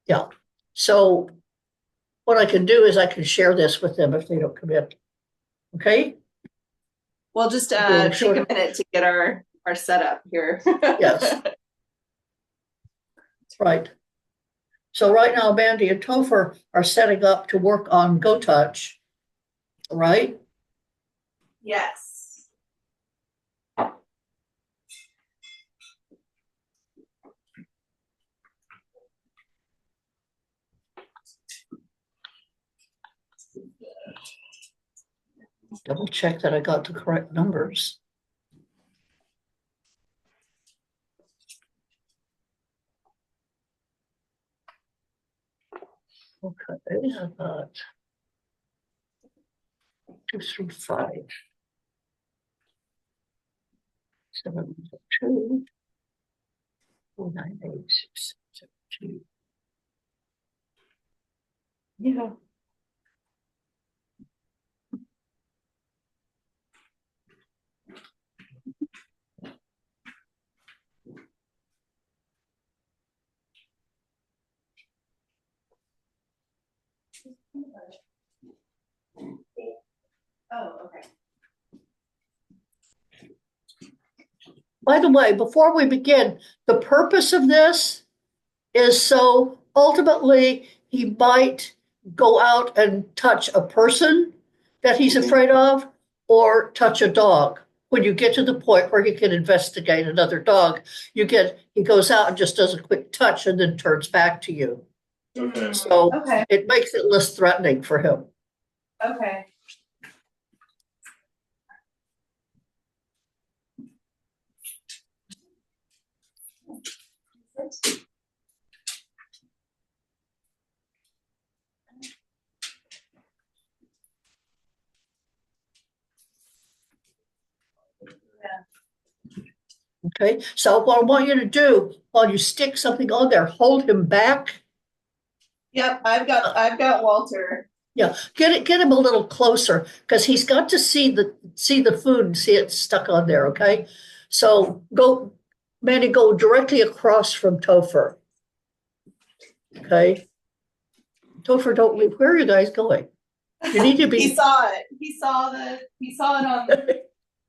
Yeah. So what I can do is I can share this with them if they don't come in. Okay? We'll just Do a take short- a minute to get our setup here. Yes. Right. So right now, Mandy and Topher are setting up to work on GoTouch, right? Yes. Double check that I got the correct numbers. Okay, I got 2 through 5. 7, 2, 4, 9, 8, 6, 7, 2. Yeah. Oh, okay. By the way, before we begin, the purpose of this is so ultimately he might go out and touch a person that he's afraid of or touch a dog. When you get to the point where he can investigate another dog, he goes out and just does a quick touch and then turns back to you. Okay. So Okay. it makes it less threatening for him. Okay. Okay, so what I want you to do while you stick something on there, hold him back. Yep, I've got Walter. Yeah, get him a little closer because he's got to see the food and see it stuck on there. Okay, so Manny, go directly across from Topher. Okay, Topher, don't leave. Where are you guys going? You need to be. He saw it. He saw it on.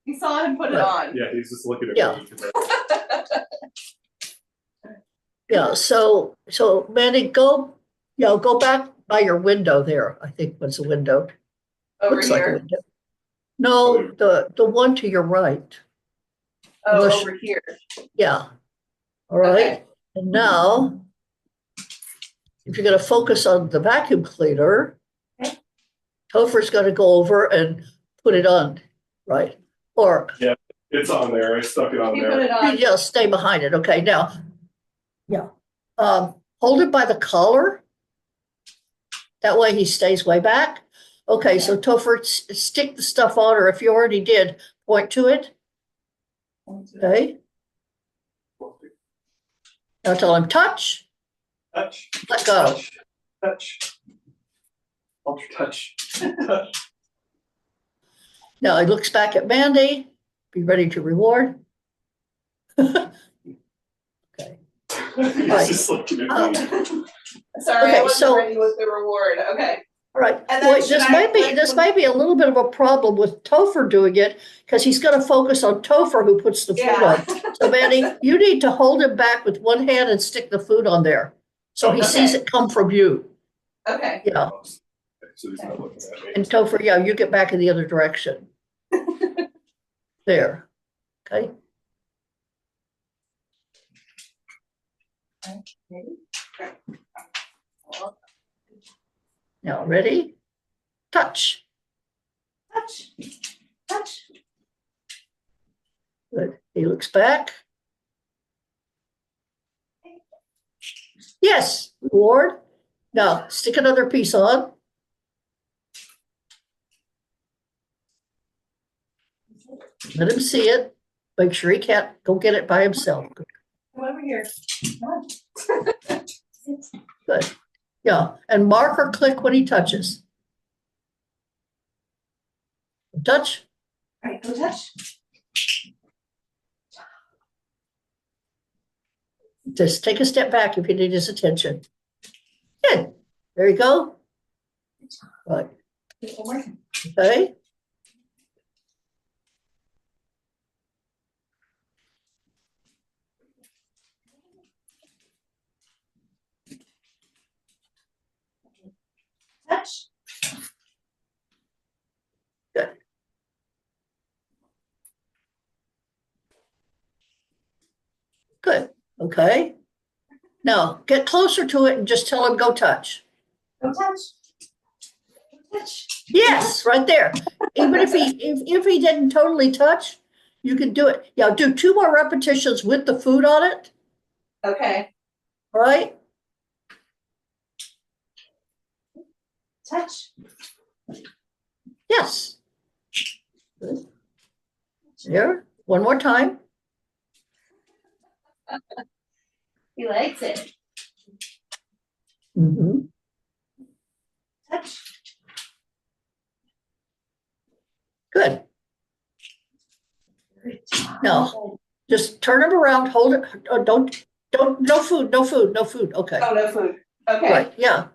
He saw it and put it on. Yeah, he's just looking at Yeah. me. Yeah, so Manny, go back by your window there. I think was a window. Over Looks like a here. window. No, the one to your right. Oh, Unless- over here. Yeah. All right. Okay. And now, if you're going to focus on the vacuum cleaner, Okay. Topher's going to go over and put it on, right? Or It's on there. I stuck it on He put there. it you on. just stay behind it. Okay. Now, yeah. Hold it by the collar. That way he stays way back. Okay. So Topher, stick the stuff on, or if you already did, point to it. Okay. Now tell him touch. Touch. Let go. Touch. Touch. Ultra touch. Touch. Now he looks back at Mandy. Be ready to reward. Okay. He's Right. just looking at me. Sorry, Okay, I wasn't so- ready with the reward. Okay. All right. And then Wait, should I click this when- may be a little bit of a problem with Topher doing it because he's going to focus on Topher who puts the food on. So Mandy, you need to hold him back with one hand and stick the food on there. So he sees Okay. it come from you. Okay. Yeah. Okay, so he's not looking at me. And Topher, yeah, you get back in the other direction. There. Okay. Now, ready? Touch. Touch. Touch. Good. He looks back. Yes, reward. Now, stick another piece on. Let him see it. Make sure he can't go get it by himself. Come over here. Come on. Good. Yeah, and mark or click when he touches. Touch. All right, go touch. Just take a step back if you need his attention. There you go. Right, okay. Touch. Good, okay. Now, get closer to it and just tell him, go touch. Go touch. Go touch. Yes, right there. Even if he didn't totally touch, you can do it. Yeah, do 2 more repetitions with the food on it, Okay. all right? Touch. Yes. Good. There, one more time. He likes it. Mhm. Touch. Good. Good job. No. Just turn him around, hold it. Don't, no food, no food, no food. Okay. Oh, no food. Okay. Right, yeah.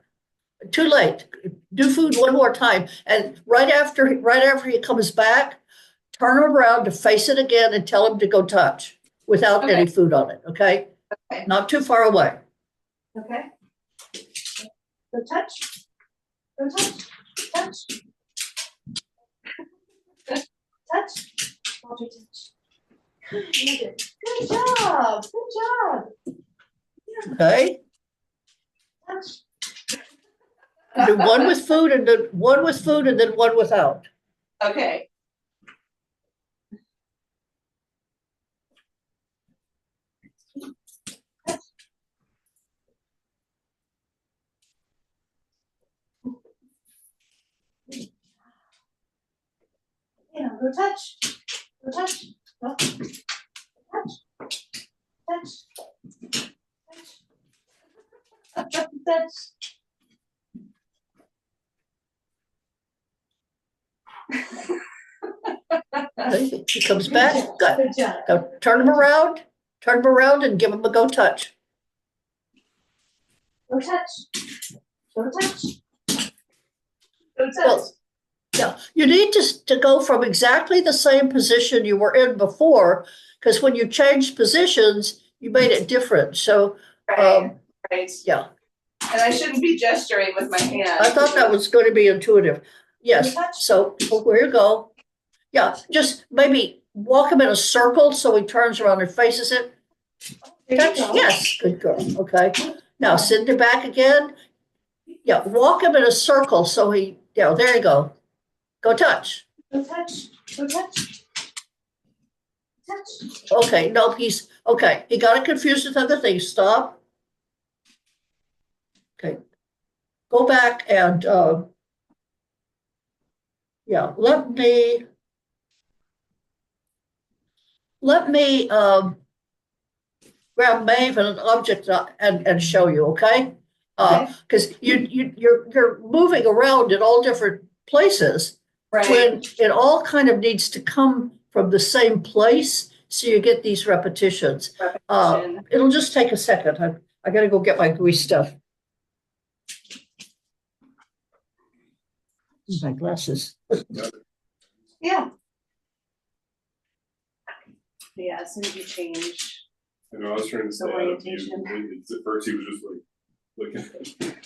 Too late. Do food one more time. And right after he comes back, turn him around to face it again and tell him to go touch without any Okay. food on it, okay? Okay. Not too far away. Okay. Go touch. Go touch. Touch. Touch. Walter, touch. Good. Good job. Good job. Okay? Touch. Do one with food and then one with food and then one without. Okay. Yeah, go touch. Go touch. Go. Touch. Touch. Touch. Touch. Okay? He comes back, good. Good job. Now turn him around and give him a go touch. Go touch. Go touch. Go touch. Well, yeah, you need to go from exactly the same position you were in before, because when you changed positions, you made it different. So, Right. Right. yeah, And I shouldn't be gesturing with my hand. I thought that was going to be intuitive. Yes, so where you go. Yeah, just maybe walk him in a circle so he turns around and faces it. There you Touch, go. yes, good girl, okay. Now send him back again. Yeah, walk him in a circle so he, yeah, there you go. Go touch. Go touch. Go touch. Touch. Okay, no, okay, he got it confused with other things, stop. Okay, go back and, yeah, let me, grab Maeve and an object and show you, okay? Okay. Because you're moving around in all different places Right. when it all kind of needs to come from the same place, so you get these repetitions. Repetition. It'll just take a second. I gotta go get my gooey stuff. My glasses. Yeah. Yeah, as soon as you change. I know, I was trying to say, The out of orientation. view, at first he was just like, looking at me.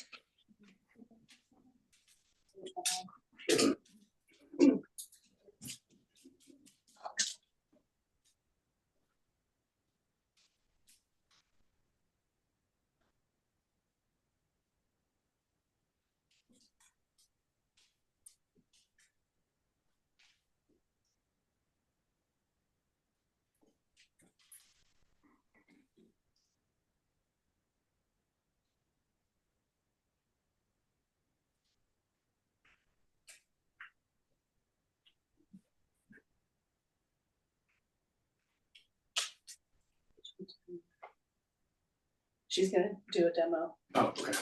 She's gonna do a demo. Oh, okay.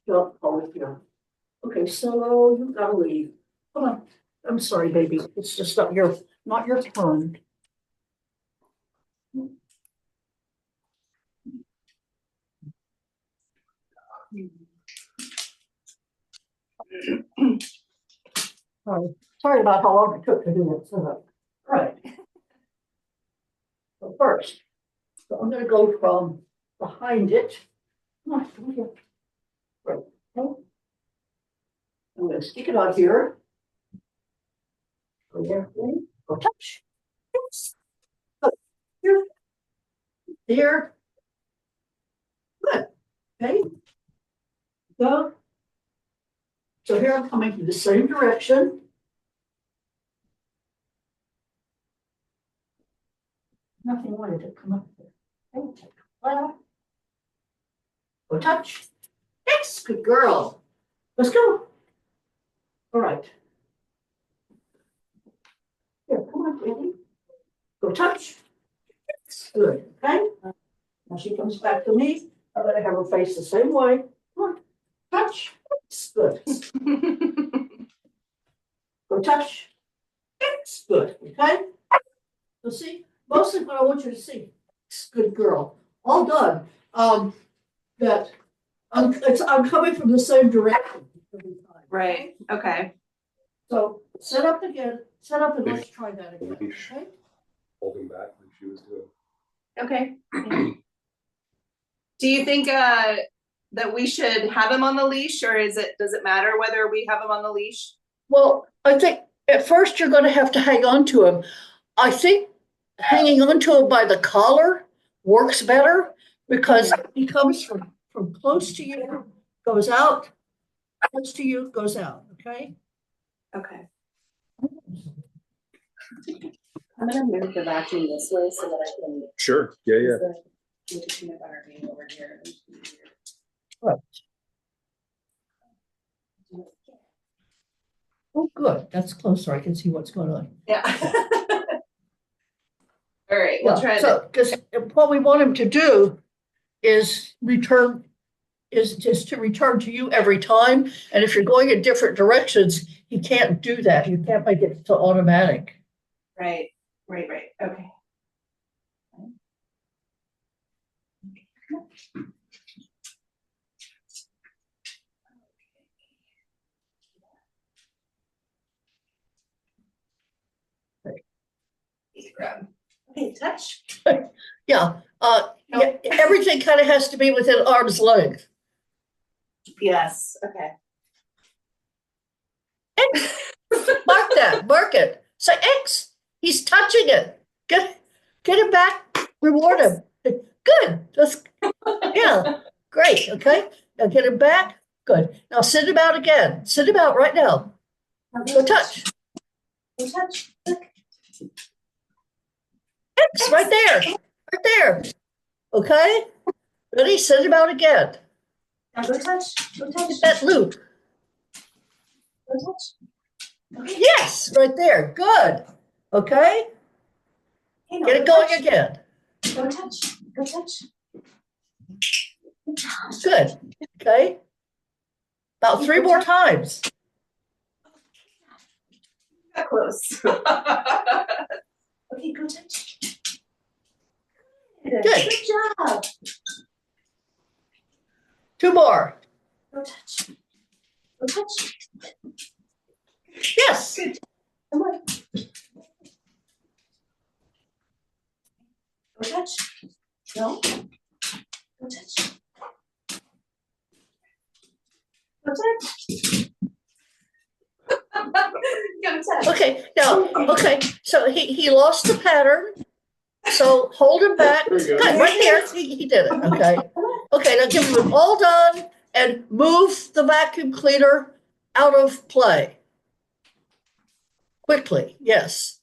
Don't hold here. Okay, so you gotta leave. Come on. I'm sorry, baby. It's just not your turn. Sorry about how long it took to do it. So, right. So first, so I'm gonna go from behind it. Come on, come here. Right. Okay. I'm gonna stick it on here. Go there, go touch. Yes. Good. Here. There. Good. Okay. Go. So here I'm coming from the same direction. Nothing wanted to come up there. Okay. Well. Go touch. Yes, good girl. Let's go. All right. Here, come on, baby. Go touch. Yes, good. Okay. Now she comes back to me. I'm gonna have her face the same way. Come on. Touch. Yes, good. Go touch. Yes, good. Okay. So see, mostly what I want you to see. Yes, good girl. All done. That I'm coming from the same direction every time. Right, okay. So set up again, set up and let's try that again, okay? Holding back like she was doing. Okay. Do you think that we should have him on the leash, or does it matter whether we have him on the leash? Well, I think at first you're gonna have to hang on to him. I think hanging on to him by the collar works better because he comes from close to you, goes out, close to you, goes out, okay? Okay. I'm gonna move the vacuum this way so that I can. Sure, yeah, yeah. Need to peanut butter being over here. Oh, good, that's closer, I can see what's going on. Yeah. All right, we'll try So, because what we want him to do is just to return to you every time. And if you're going in different directions, he can't do that. You can't make it to automatic. Right, okay. Okay, touch. Yeah, everything kind of has to be within arm's length. Yes, okay. Mark it. Say X. He's touching it. Get him back. Reward him. Good. Yeah, great. Okay. Now get him back. Good. Now send him out again. Send him out right now. Go touch. Go touch. X right there. Right there. Okay. Ready? Send him out again. Now go touch. Go touch. Get that loop. Go touch. Okay. Yes, right there. Good. Okay. Okay, now Get it go going touch. again. Go touch. Go touch. Good. Okay. About 3 more times. Got close. Okay, go touch. Good. Good job. 2 more. Go touch. Go touch. Yes. Good. Come on. Go touch. No. Go touch. Go touch. Go touch. Okay. Now, okay. So he lost the pattern. So hold him back. There we go. Good. Right there. He did it. Okay. Okay. Now give him all done and move the vacuum cleaner out of play. Quickly. Yes.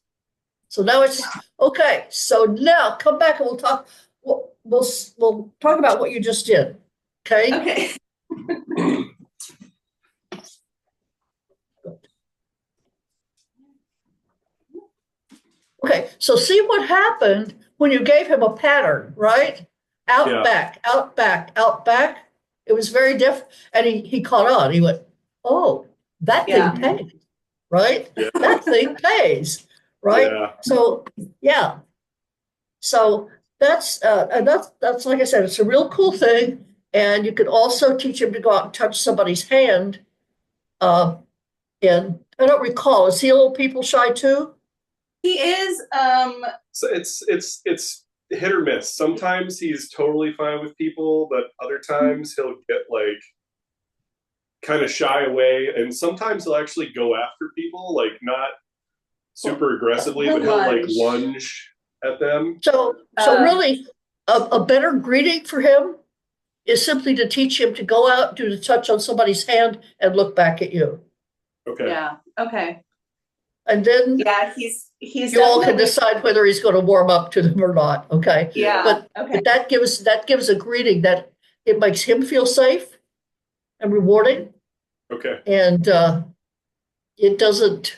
So now it's okay. So now come back and we'll talk. We'll talk about what you just did. Okay. Okay. Okay. So see what happened when you gave him a pattern, right? Out, Yeah. back, out, back, out, back. It was very different. And he caught on. He went, oh, that Yeah. thing pays, right? Yeah. That thing pays, right? Yeah. So, yeah. So and that's like I said, it's a real cool thing. And you can also teach him to go out and touch somebody's hand. And I don't recall, is he a little people shy too? He is, So it's hit or miss. Sometimes he's totally fine with people, but other times he'll get like kind of shy away, and sometimes he'll actually go after people, like not super aggressively, but he'll like lunge at them. So really, a better greeting for him is simply to teach him to go out, do the touch on somebody's hand, and look back at you. Okay. yeah, okay. And then Yeah, he's you all can definitely- decide whether he's going to warm up to them or not. Okay. Yeah, But okay. But that gives a greeting that it makes him feel safe and rewarding, Okay. and it doesn't.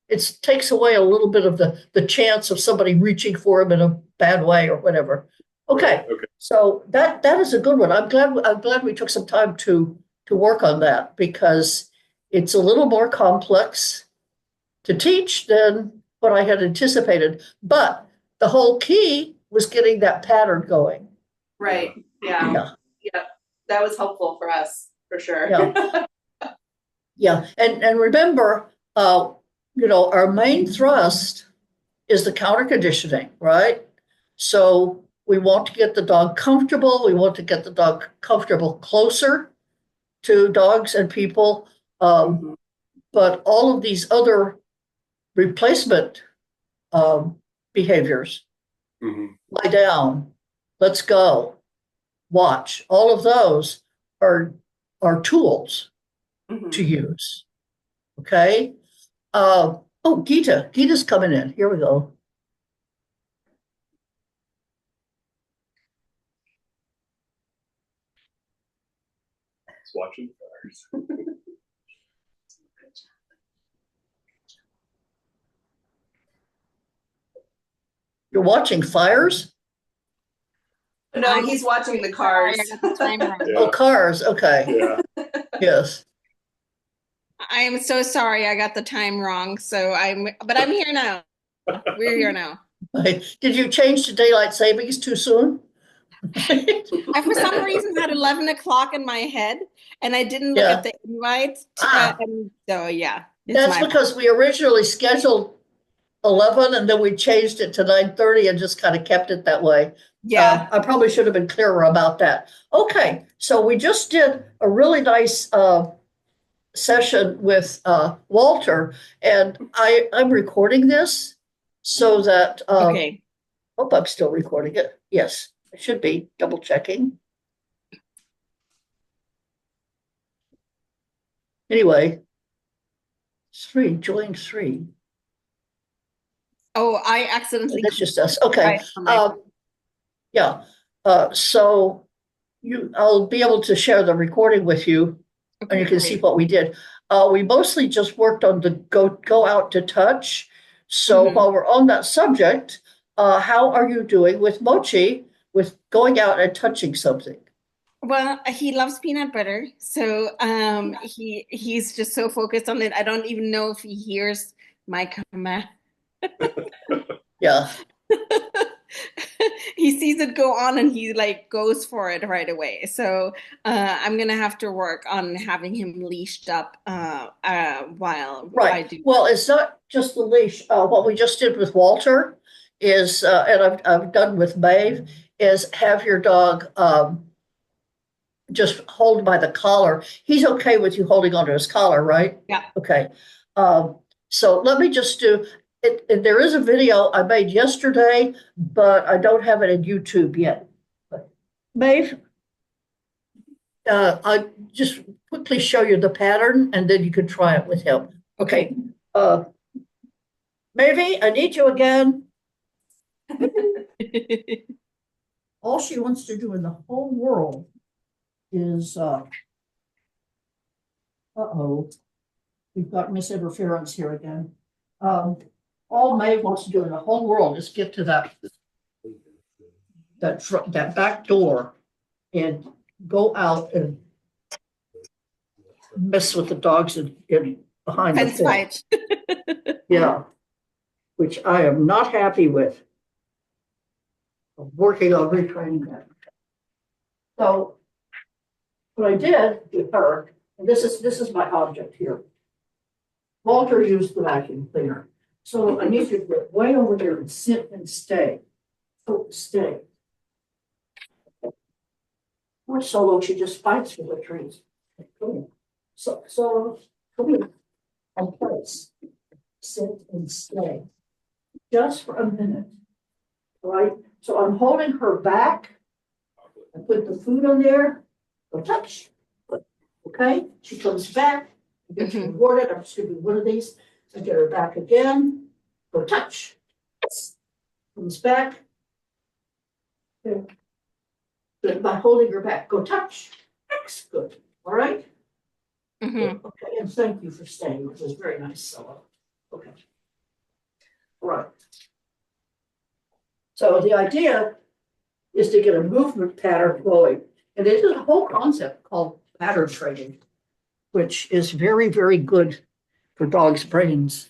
It takes away a little bit of the chance of somebody reaching for him in a bad way or whatever. Okay, Okay. so that is a good one. I'm glad we took some time to work on that, because it's a little more complex to teach than what I had anticipated. But the whole key was getting that pattern going. Right, yeah, Yeah. that was helpful for us, for sure. Yeah. Yeah, and remember, our main thrust is the counter conditioning, right? So we want to get the dog comfortable. We want to get the dog comfortable closer to dogs and people. But all of these other replacement behaviors, Mhm. lie down, let's go, watch, all of those are tools Mhm. to use. Okay. Gita's coming in. Here we go. Just watching the fires. You're watching fires? No, he's watching the cars. Yeah. Oh, cars. Okay. Yeah. Yes. I am so sorry I got the time wrong. But I'm here now. We're here now. Did you change to daylight savings too soon? I, for some reason, had 11 o'clock in my head, and I didn't look Yeah. at the invite. And so, yeah. That's because we originally scheduled 11 and then we changed it to 9:30 and just kind of kept it that way. Yeah. I probably should have been clearer about that. Okay, so we just did a really nice session with Walter, and I'm recording this so that Okay. hope I'm still recording it. Yes, I should be double checking. Anyway, join 3. Oh, I accidentally. That's just us. Okay. Right. Yeah. So I'll be able to share the recording with you, and you can see what we did. We mostly just worked on the go out to touch. So while we're on that subject, how are you doing with Mochi with going out and touching something? Well, he loves peanut butter, so he's just so focused on it. I don't even know if he hears my command. Yeah. He sees it go on and he like goes for it right away. So I'm gonna have to work on having him leashed up while I do. Well, it's not just the leash. What we just did with Walter is, and I've done with Maeve, is have your dog just hold by the collar. He's okay with you holding onto his collar, right? Yeah. Okay. So let me just do it. There is a video I made yesterday, but I don't have it in YouTube yet. Maeve, I just quickly show you the pattern and then you can try it with him. Okay. Maeve, I need you again. All she wants to do in the whole world is, we've got misinterference here again. All Maeve wants to do in the whole world is get to that back door and go out and mess with the dogs in behind the Fence fence. fight. Yeah, which I am not happy with. I'm working on retraining that. So what I did with her, and this is my object here. Walter used the vacuum cleaner. So I need you to get way over here and sit and stay. So stay. Poor Solo, she just fights for the trees. Come here. So come here. On place. Sit and stay. Just for a minute. All right? So I'm holding her back. I put the food on there. Go touch. Okay? She comes back. Gets rewarded. I'm just gonna do one of these. I get her back again. Go touch. Comes back. Okay. Good. By holding her back. Go touch. That's good. All right? Mhm. Okay, and thank you for staying. It was very nice, Solo. Okay. All right. So the idea is to get a movement pattern going. And it is a whole concept called pattern training, which is very, very good for dogs' brains.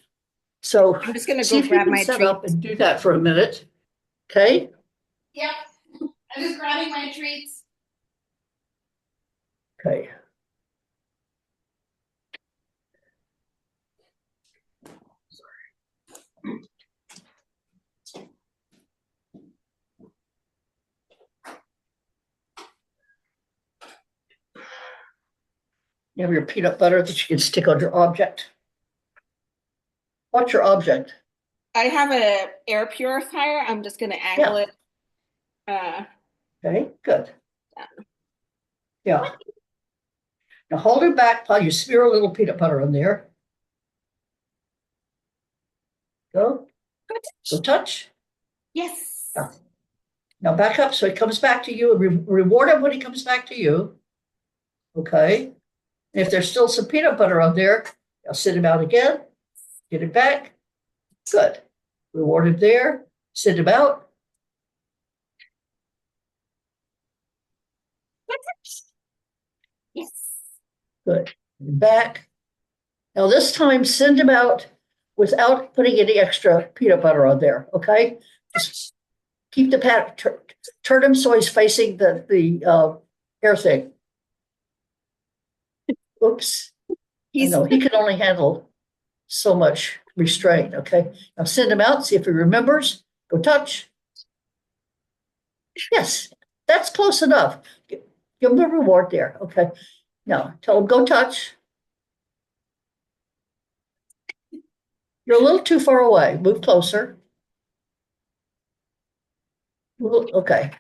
So I'm just gonna see go if you grab can my set up treats. and do that for a minute. Okay? Yep. I'm just grabbing my treats. Okay. You have your peanut butter that you can stick on your object. What's your object? I have a air purifier. I'm just gonna angle it. Okay, good. Yeah. Now hold it back while you smear a little peanut butter on there. Go. So touch. Yes. Yeah. Now back up so he comes back to you and reward him when he comes back to you. Okay. And if there's still some peanut butter on there, I'll sit him out again. Get it back. Good. Reward him there. Sit him out. Yes. Good. Back. Now this time send him out without putting any extra peanut butter on there. Okay. Just keep the pat. Turn him so he's facing the air thing. Oops. I know he can only handle so much restraint. Okay. Now send him out. See if he remembers. Go touch. Yes, that's close enough. Give him the reward there. Okay. Now tell him go touch. You're a little too far away. Move closer. Okay.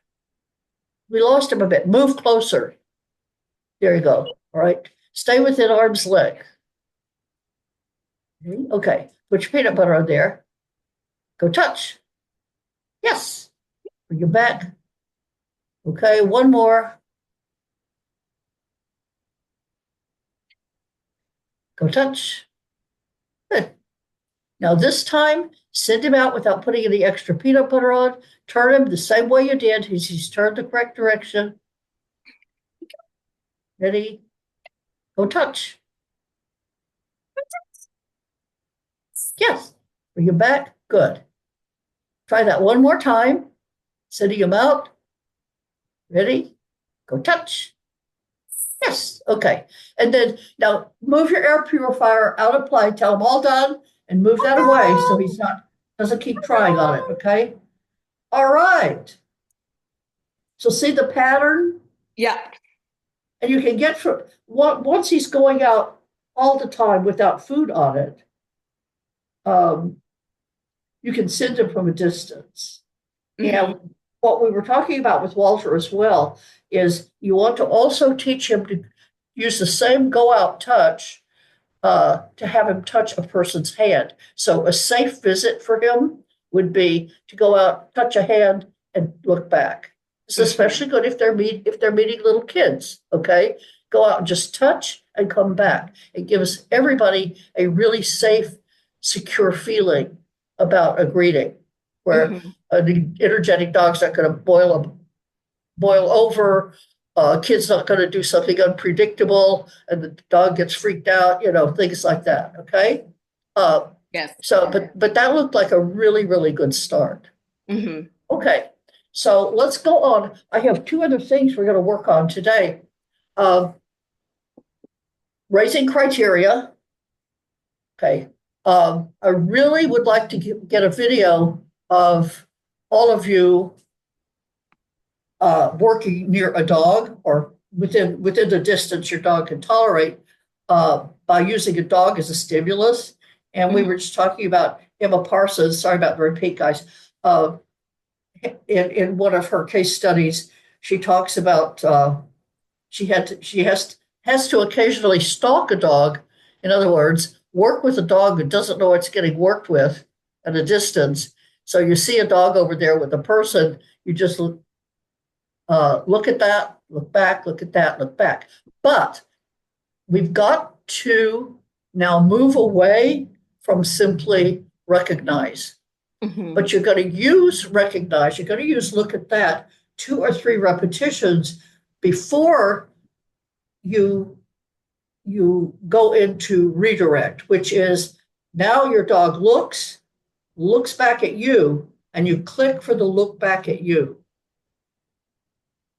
We lost him a bit. Move closer. There you go. All right. Stay within arm's length. Okay. Put your peanut butter on there. Go touch. Yes. Bring your back. Okay. One more. Go touch. Good. Now this time, send him out without putting any extra peanut butter on. Turn him the same way you did. He's turned the correct direction. Ready? Go touch. Yes. Bring him back. Good. Try that one more time. Sending him out. Ready? Go touch. Yes. Okay. And then now move your air purifier out of play. Tell him all done and move that away so he's doesn't keep trying on it. Okay. All right. So see the pattern? Yeah. And you can get from once he's going out all the time without food on it, you can send him from a distance. And what we were talking about with Walter as well is you want to also teach him to use the same go out touch to have him touch a person's hand. So a safe visit for him would be to go out, touch a hand, and look back. It's especially good if they're meeting little kids. Okay, go out and just touch and come back. It gives everybody a really safe, secure feeling about a greeting, where an energetic dog's not going to boil over kid's not going to do something unpredictable and the dog gets freaked out, things like that. Okay. Yes. So, but that looked like a really, really good start. Mm-hmm. Okay. So let's go on. I have two other things we're going to work on today. Raising criteria. Okay. I really would like to get a video of all of you working near a dog or within the distance your dog can tolerate by using a dog as a stimulus. And we were just talking about Emma Parsons. Sorry about the repeat, guys. In one of her case studies, she talks about she has to occasionally stalk a dog. In other words, work with a dog who doesn't know it's getting worked with at a distance. So you see a dog over there with a person, you just look at that, look back, look at that, look back. But we've got to now move away from simply recognize. Mm-hmm. But you're going to use recognize, you're going to use look at that 2 or 3 repetitions before you go into redirect, which is now your dog looks back at you, and you click for the look back at you.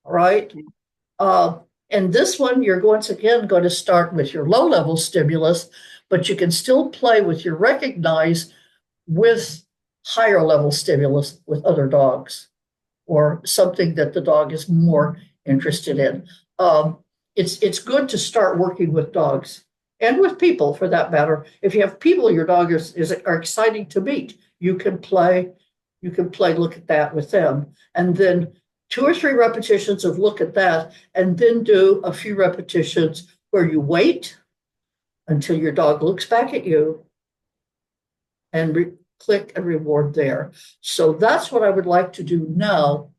All right. And this one, you're once again going to start with your low-level stimulus, but you can still play with your recognize with higher level stimulus with other dogs or something that the dog is more interested in. It's good to start working with dogs and with people for that matter. If you have people your dog are exciting to meet, you can play look at that with them. And then 2 or 3 repetitions of look at that, and then do a few repetitions where you wait until your dog looks back at you and click and reward there. So that's what I would like to do now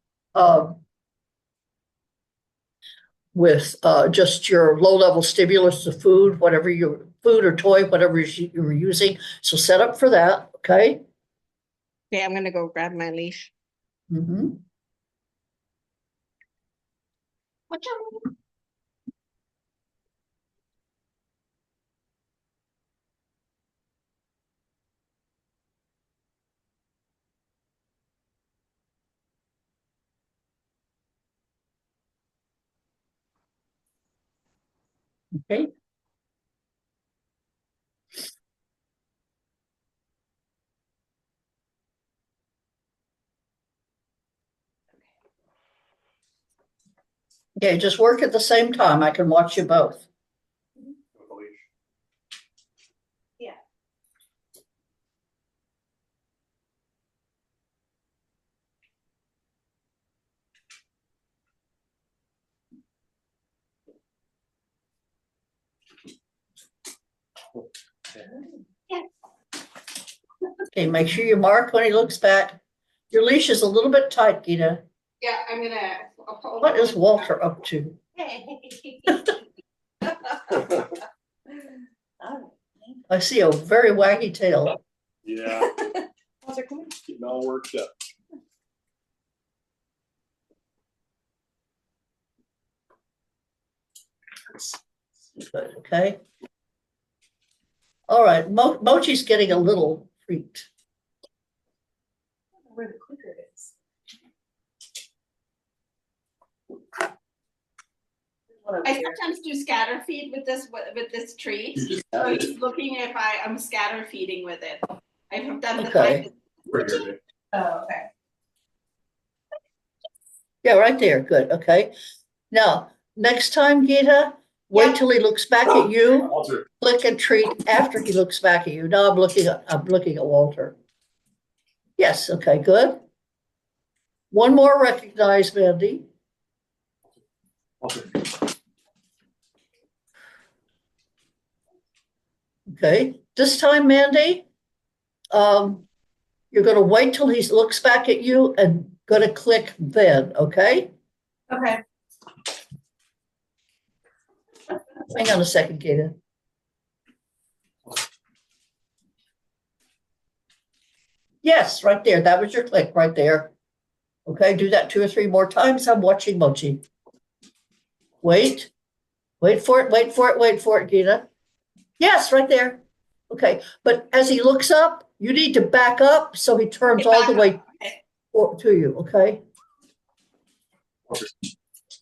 with just your low-level stimulus, the food, whatever your food or toy, whatever you're using. So set up for that, okay? Okay, I'm gonna go grab my leash. Mm-hmm. Watch out. Okay. Okay, just work at the same time. I can watch you both. Okay, make sure you mark when he looks back. Your leash is a little bit tight, Gita. Yeah, I'm gonna. What is Walter up to? I see a very waggy tail. Yeah. Getting all worked up. Good, okay. All right, Mochi's getting a little freaked. Where the clicker is. I sometimes do scatter feed with this tree. So he's looking if I'm scatter feeding with it. I've done the Okay. Oh, okay. Yeah, right there. Good. Okay. Now, next time, Gita, wait Yeah. till he looks back at you. Walter. Click and treat after he looks back at you. Now I'm looking at Walter. Yes. Okay. Good. One more recognize, Mandy. Walter. Okay. This time, Mandy, you're going to wait till he looks back at you and going to click then. Okay. Okay. Hang on a second, Gita. Yes, right there. That was your click right there. Okay, do that 2 or 3 more times. I'm watching Mochi. Wait, wait for it, wait for it, wait for it, Gina. Yes, right there. Okay, but as he looks up, you need to back up so he turns all the way Okay. to you, okay?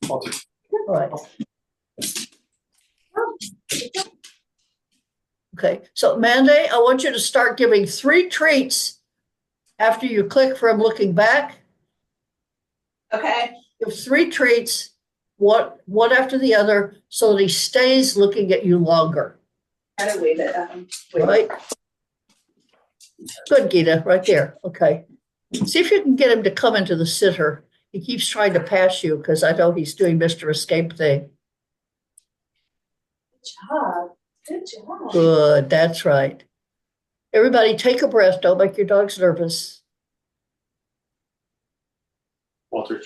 Walter. All right. Okay, so Mandy, I want you to start giving 3 treats after you click from looking back. Okay. Give 3 treats, one after the other, so that he stays looking at you longer, Gotta wave it. Wave. right? Good, Gita, right there. Okay. See if you can get him to come into the sitter. He keeps trying to pass you because I know he's doing Mr. Escape thing. Good job. Good job. Good, that's right. Everybody take a breath. Don't make your dogs nervous. Walter.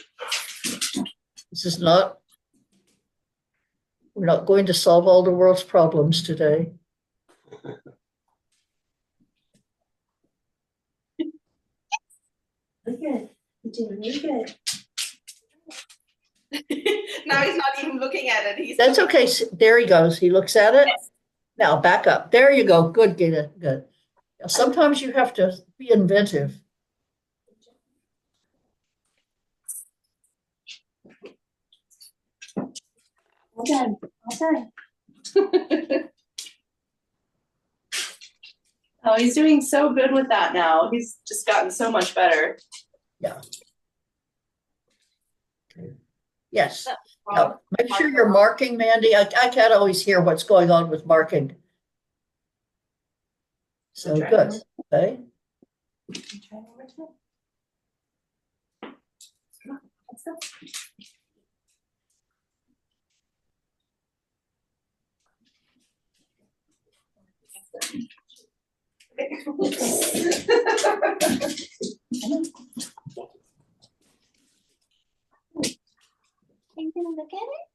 This is not, we're not going to solve all the world's problems today. Really good. You're doing really good. Now he's not even looking at it. He's That's okay. There he goes. He looks at it. Now back up. There you go. Good, Gita. Good. Now, sometimes you have to be inventive. Well done. Well done. Oh, he's doing so good with that now. He's just gotten so much better. Yes. Now, make sure you're marking, Mandy. I can't always hear what's going on with marking. So Okay. good. Okay. Try one more time. Come on, let's go. Are you gonna look at it?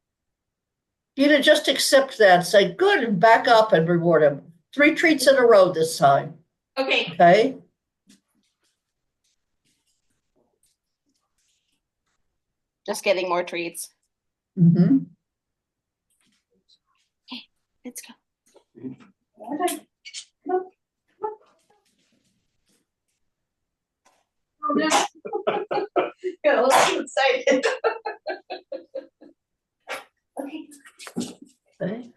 Gita, just accept that. Say good and back up and reward him. 3 treats in a row this time. okay. Okay. Just getting more treats. Mm-hmm. Let's go. Well done. Come on, come on. Got a little excited. Okay. Okay.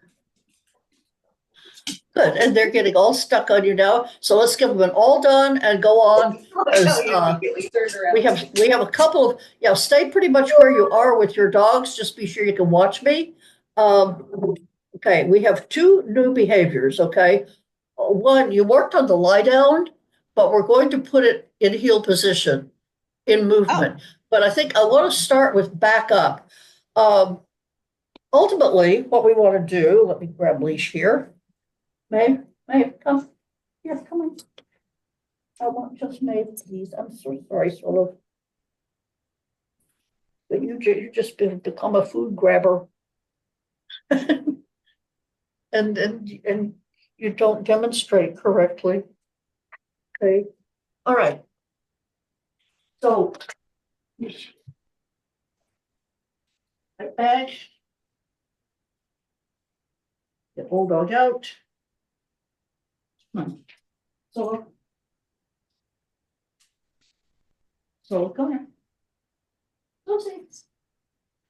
Good. And they're getting all stuck on you now. So let's give them an all done and go on. As, we have a couple of, stay pretty much where you are with your dogs. Just be sure you can watch me. Okay, we have 2 new behaviors, okay? One, you worked on the lie down, but we're going to put it in heel position in movement. But I think I want to start with back up. Ultimately, what we want to do, let me grab leash here. May, come. Here, come on. I want just May, please. I'm so sorry, sort of. But you just become a food grabber. and you don't demonstrate correctly. Okay. All right. So right back. Get old dog out. So come here.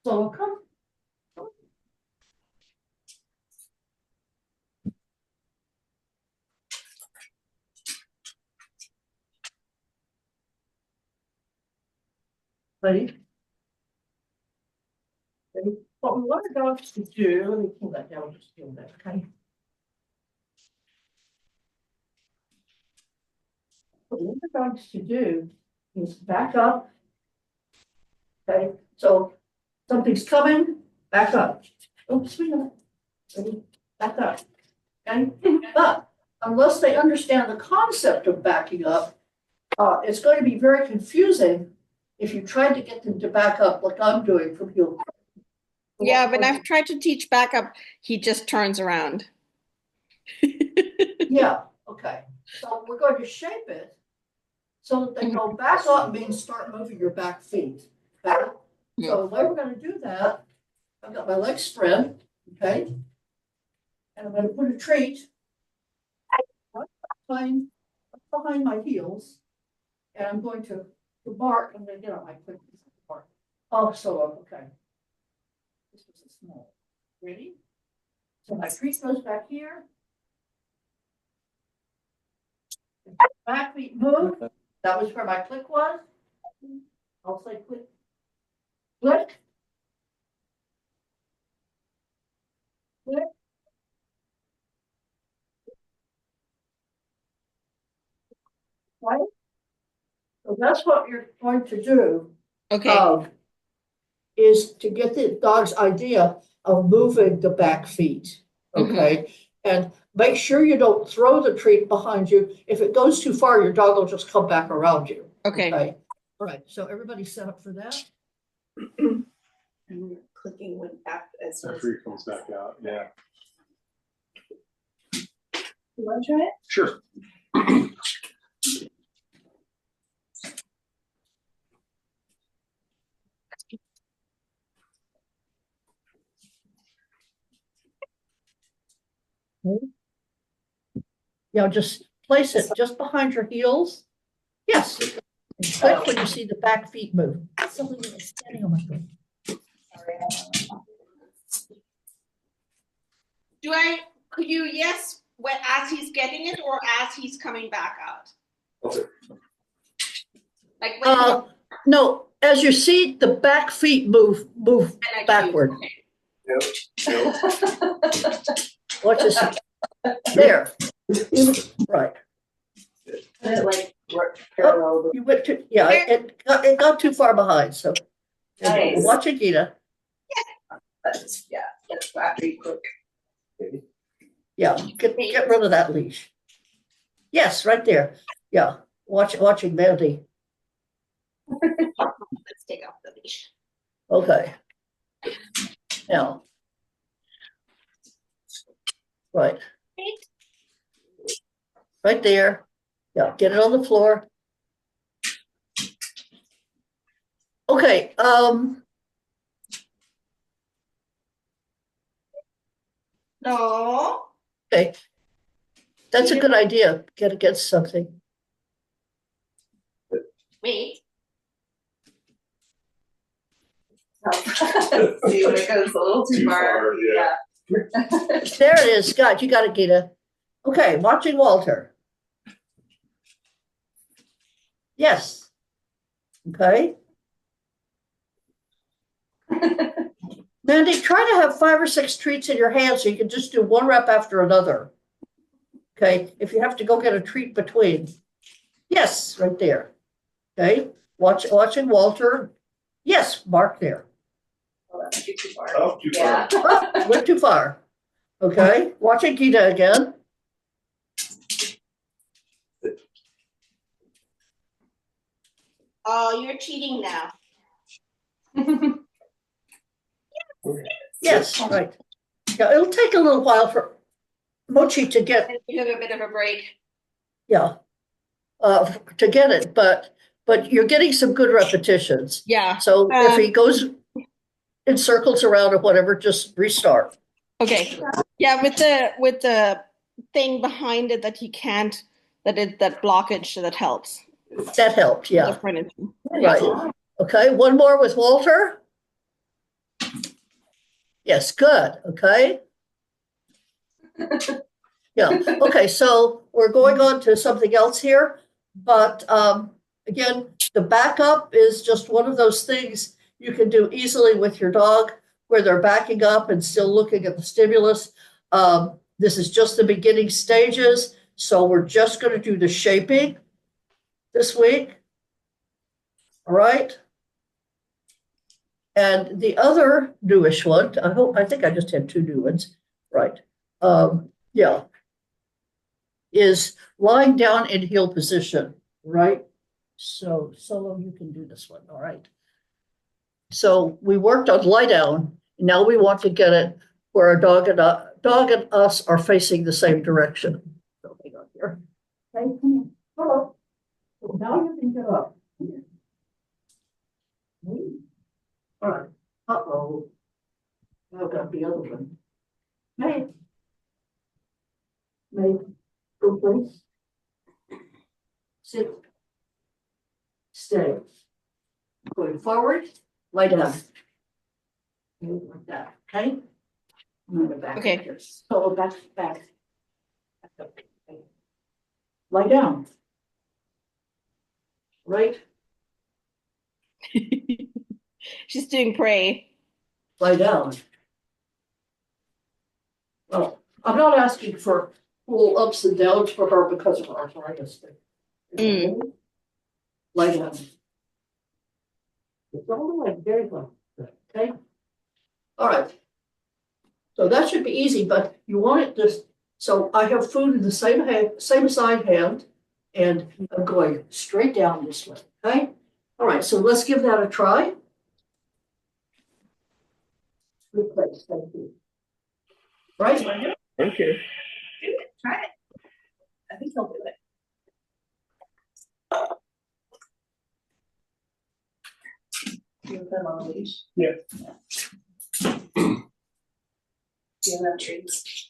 So come. Ready? What we want the dogs to do, let me pull that down, just feel that, okay? What we want the dogs to do is back up. Okay, so something's coming, back up. Oops, sweetheart. Ready? Back up. Okay, but unless they understand the concept of backing up, it's going to be very confusing if you try to get them to back up like I'm doing from heel. Yeah, when I've tried to teach backup, he just turns around. Yeah, okay. So we're going to shape it so that they go back up means start moving your back feet. Okay? So the way we're going to do that I've got my legs spread, okay? And I'm gonna put a treat right behind my heels. And I'm going to bark, I'm gonna get on my quick bark. Oh, solo, okay. This was a small. Ready? So my treat goes back here. Back feet move. That was where my click was. I'll say click. Click. Click. Right? So that's what you're going to do. Okay. Is to get the dog's idea of moving the back feet, okay? And make sure you don't throw the treat behind you. If it goes too far, your dog will just come back around you. Okay. All right, so everybody's set up for that? And we're clicking when as soon as. After he comes back out, yeah. You wanna try it? Sure. Yeah, just place it just behind your heels. Yes, and click when you see the back feet move. Something is standing on my foot. Could you yes as he's getting it or as he's coming back out? Okay. Like when No, as you see, the back feet move backward. Yep. Yep. Watch this. There. Right. Like work parallel. You went to, yeah, it got too far behind, so. Nice. Watch it, Gita. That's battery quick. Yeah, get rid of that leash. Yes, right there. Yeah, watching Mandy. let's take off the leash. Okay. Now. Right. Right there. Yeah, get it on the floor. Okay, No. okay. That's a good idea. Get against something. Wait. See when it goes a little too far. Yeah. There it is, Scott. You got it, Gita. Okay, watching Walter. Yes. Okay. Mandy, try to have 5 or 6 treats in your hand so you can just do one rep after another. Okay, if you have to go get a treat between. Yes, right there. Okay, watching Walter. Yes, mark there. Oh, that's too far. Oh, too far. Yeah. Oh, went too far. Okay, watching Gita again. Oh, you're cheating now. Yes, right. Yeah, it'll take a little while for Mochi to get, You have a bit of a break. yeah, to get it, but you're getting some good repetitions. Yeah. So if he goes in circles around or whatever, just restart. Okay. Yeah, with the thing behind it that he can't, that blockage that helps. That helped, yeah, Different. right. Okay, one more with Walter. Yes, good, okay. Yeah, okay, so we're going on to something else here, but again, the backup is just one of those things you can do easily with your dog where they're backing up and still looking at the stimulus. This is just the beginning stages, so we're just going to do the shaping this week. All right. And the other newish one, I think I just had 2 new ones, right? Yeah, is lying down in heel position, right? So Solo, you can do this one, all right? So we worked on lie down. Now we want to get it where a dog and us are facing the same direction. So hang on here. Okay, come on. Hello. So now you can get up. All right. Uh-oh. I've got the other one. May. May, go please. Sit. Stay. Going forward, lie down. Like that, okay? I'm gonna go back. Okay. here. So back. Back up. Okay. Lie down. Right, She's doing pray. lie down. Well, I'm not asking for full ups and downs for her because of arthritis. Lie down. It's all the way, very well, okay? All right. So that should be easy, but you want it this, so I have food in the same hand, same side hand, and I'm going straight down this way, okay? All right, so let's give that a try. Good place, thank you. Right? Okay. Do it, try it. I think he'll do it. You put him on the leash? Yeah. Do you have treats?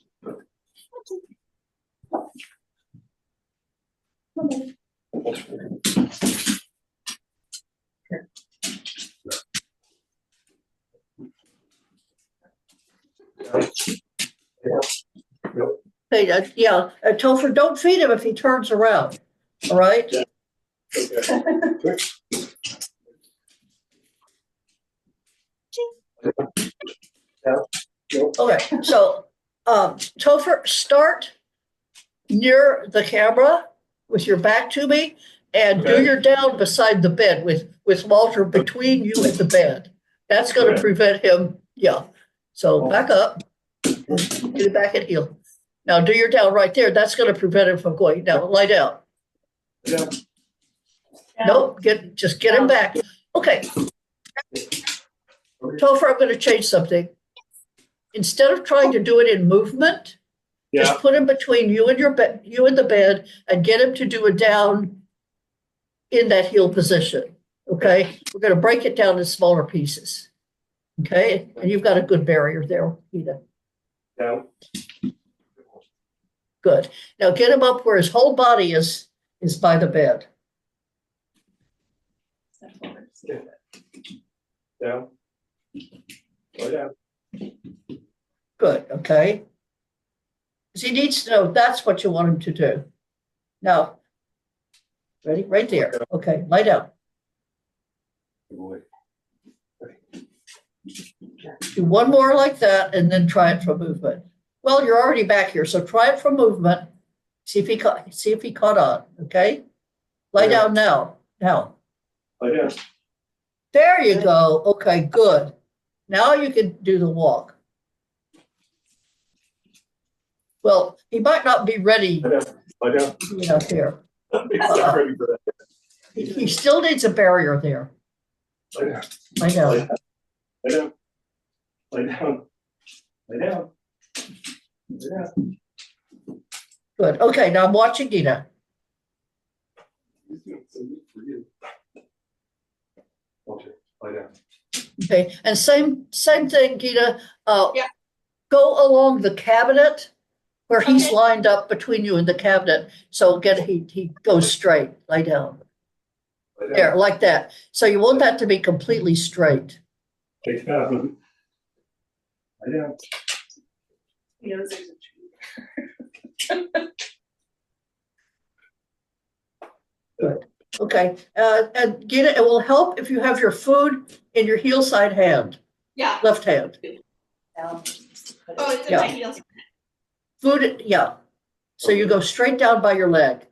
Hey, yeah, Topher, don't feed him if he turns around, all right? Okay. Okay, so, Topher, start near the camera with your back to me and do Okay. your down beside the bed with Walter between you and the bed. That's gonna Okay. prevent him, yeah. So back up, get it back and heel. Now do your down right there. That's gonna prevent him from going down. Lie down. Yeah. Nope, just get him back. Okay, Topher, I'm gonna change something. Instead of trying to do it in movement, Yeah. just put him between you and your bed, you and the bed, and get him to do a down in that heel position. Okay, we're gonna break it down in smaller pieces. Okay, and you've got a good barrier there, Eda. Down. Good. Now get him up where his whole body is by the bed. Down. Lie down. Good, okay? Because he needs to know that's what you want him to do. Now, ready? Right there. Okay, lie down. Good boy. Do one more like that and then try it for movement. Well, you're already back here, so try it for movement. See if he caught on, okay? Lie Yeah. down now. Now. Lie down. There you go. Okay, good. Now you can do the walk. Well, he might not be ready Lie down. Lie down. up here. He's not ready for that. He still needs a barrier there. Lie down. Lie down. Lie down. Lie down. Lie down. Lie down. Good. Okay, now I'm watching Dina. He's doing so good for you. Okay, lie down. Okay, and same thing, Gita. Yeah. Go along the cabinet where he's Okay. lined up between you and the cabinet. So again, he goes straight. Lie down. Lie down. There, like that. So you want that to be completely straight. Lie down. Lie down. He knows there's a treat. Okay, and Gita, it will help if you have your food in your heel side hand, Yeah. left hand. Oh, it's in Yeah. my heels. Food, yeah. So you go straight down by your leg.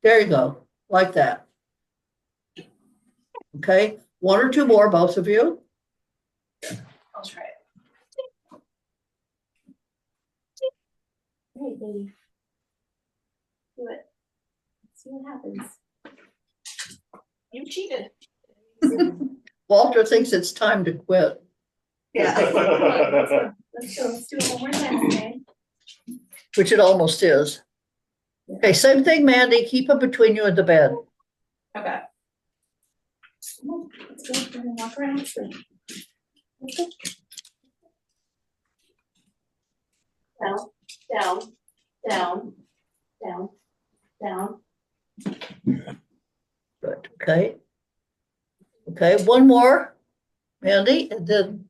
There you go, like that. Okay, one or two more, both of you. I'll try it. Hey, baby. Do it. Let's see what happens. You cheated. Walter thinks it's time to quit, Yeah. Let's go. Let's do it one more time, okay? which it almost is. Okay, same thing, Mandy, keep it between you and the bed. Okay. Come on, let's go. We're gonna walk around. So. Let's go. down, down, down, down, down. Good, okay. Okay, one more, Mandy, and then,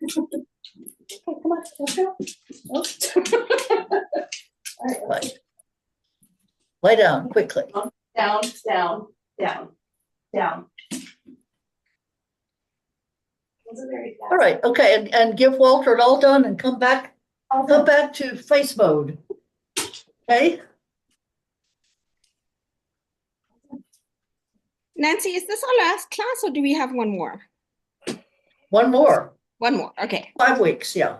Okay, come on, let's go. Oh. All right, right. Lie down quickly. down, down, down, down. Wasn't very fast. All right, okay, and give Walter an all done and come back to face mode. Okay, Nancy, is this our last class or do we have one more? one more, One more. Okay. 5 weeks, yeah.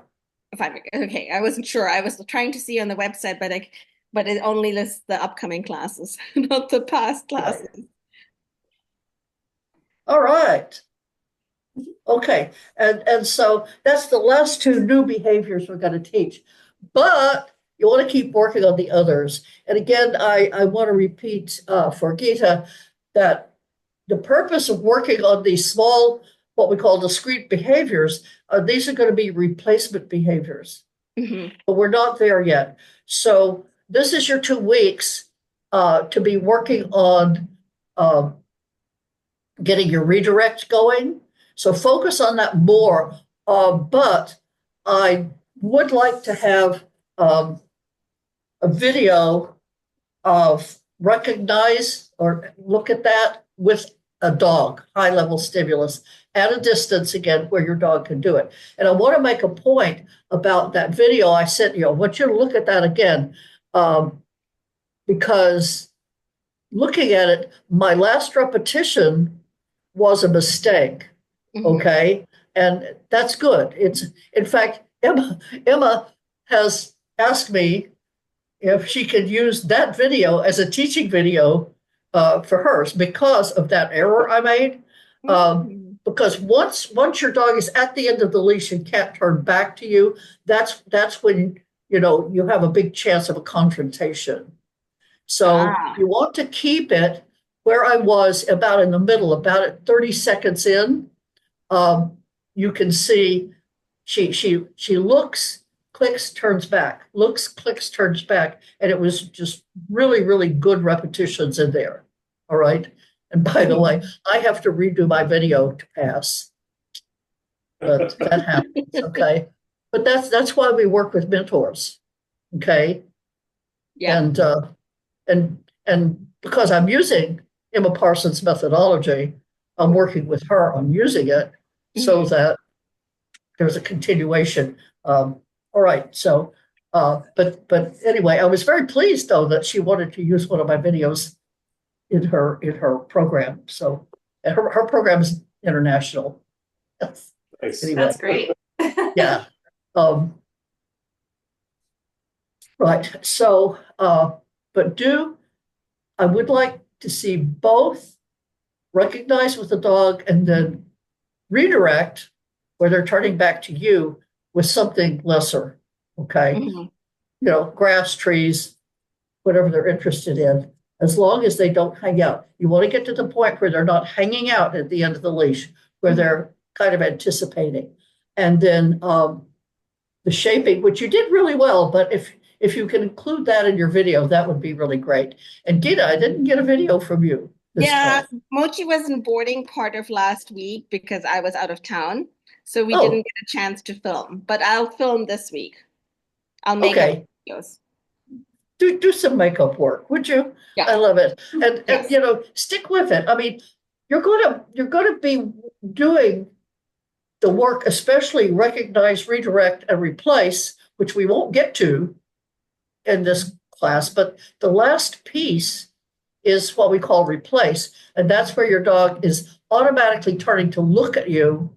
5 weeks. Okay. I wasn't sure. I was trying to see on the website, but it only lists the upcoming classes, not the past classes. All right. Okay, and so that's the last 2 new behaviors we're going to teach. But you want to keep working on the others. And again, I want to repeat for Gita that the purpose of working on these small, what we call discrete behaviors, these are going to be replacement behaviors. Mhm. But we're not there yet. So this is your 2 weeks to be working on getting your redirect going. So focus on that more. But I would like to have a video of recognize or look at that with a dog, high level stimulus at a distance again where your dog can do it. And I want to make a point about that video I sent you. I want you to look at that again because looking at it, my last repetition was a mistake. Mhm. Okay. And that's good. It's, in fact, Emma has asked me if she could use that video as a teaching video for hers because of that error I made. Mhm. Because once your dog is at the end of the leash and can't turn back to you, that's when you have a big chance of a confrontation. So you want to keep it where I was about in the middle, about at 30 seconds in. You can see she looks, clicks, turns back, looks, clicks, turns back, and it was just really, really good repetitions in there. All right. And by the way, I have to redo my video to pass, but that happens. Okay. But that's why we work with mentors. Okay. Yeah. And because I'm using Emma Parsons' methodology, I'm working with her on using it so that there's a continuation. All right. So, but anyway, I was very pleased though that she wanted to use one of my videos in her program. So her program is international. Nice. Anyway. That's great. Yeah. Right. So, but I would like to see both recognize with the dog and then redirect where they're turning back to you with something lesser. Okay. Mhm. Grass, trees, whatever they're interested in, as long as they don't hang out. You want to get to the point where they're not hanging out at the end of the leash, where they're kind of anticipating. And then the shaping, which you did really well, but if you can include that in your video, that would be really great. And Gita, I didn't get a video from you this Yeah, time. Mochi was in boarding part of last week because I was out of town. So we Oh. didn't get a chance to film, but I'll film this week. I'll make up Okay. videos. Do some makeup work, would you? Yeah. I love it. And Yes. stick with it. I mean, you're going to be doing the work, especially recognize, redirect, and replace, which we won't get to in this class, but the last piece is what we call replace. And that's where your dog is automatically turning to look at you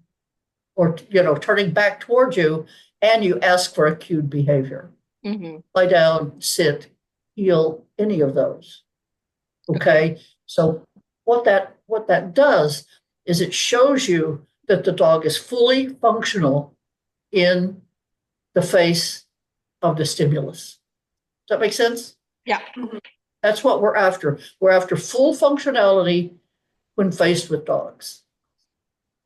or, turning back toward you, and you ask for a cued behavior. Mm-hmm. Lie down, sit, heel, any of those. Okay. So what that does is it shows you that the dog is fully functional in the face of the stimulus. Does that make sense? Yeah. That's what we're after. We're after full functionality when faced with dogs.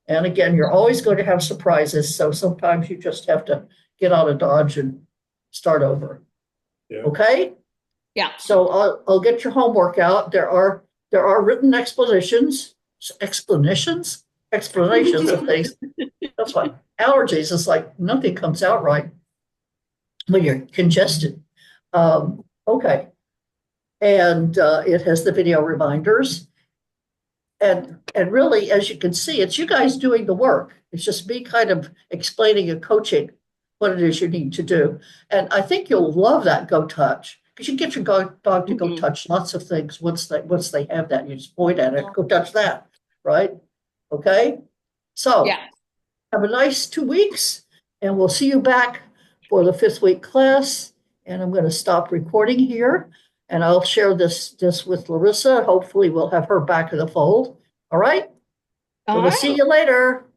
And again, you're always going to have surprises. So sometimes you just have to get out of Dodge and start over. Yeah. Okay? Yeah. So I'll get your homework out. There are written explanations of things. That's why allergies is like nothing comes out right when you're congested. Okay. And it has the video reminders. And really, as you can see, it's you guys doing the work. It's just me kind of explaining and coaching what it is you need to do. And I think you'll love that Go Touch, because you get your dog to go Mhm. touch lots of things once they have that. You just point at it, go touch that, right? Okay? So Yeah. have a nice 2 weeks, and we'll see you back for the 5th week class. And I'm going to stop recording here, and I'll share this with Larissa. Hopefully we'll have her back in the fold. All right? All We'll see right. you later.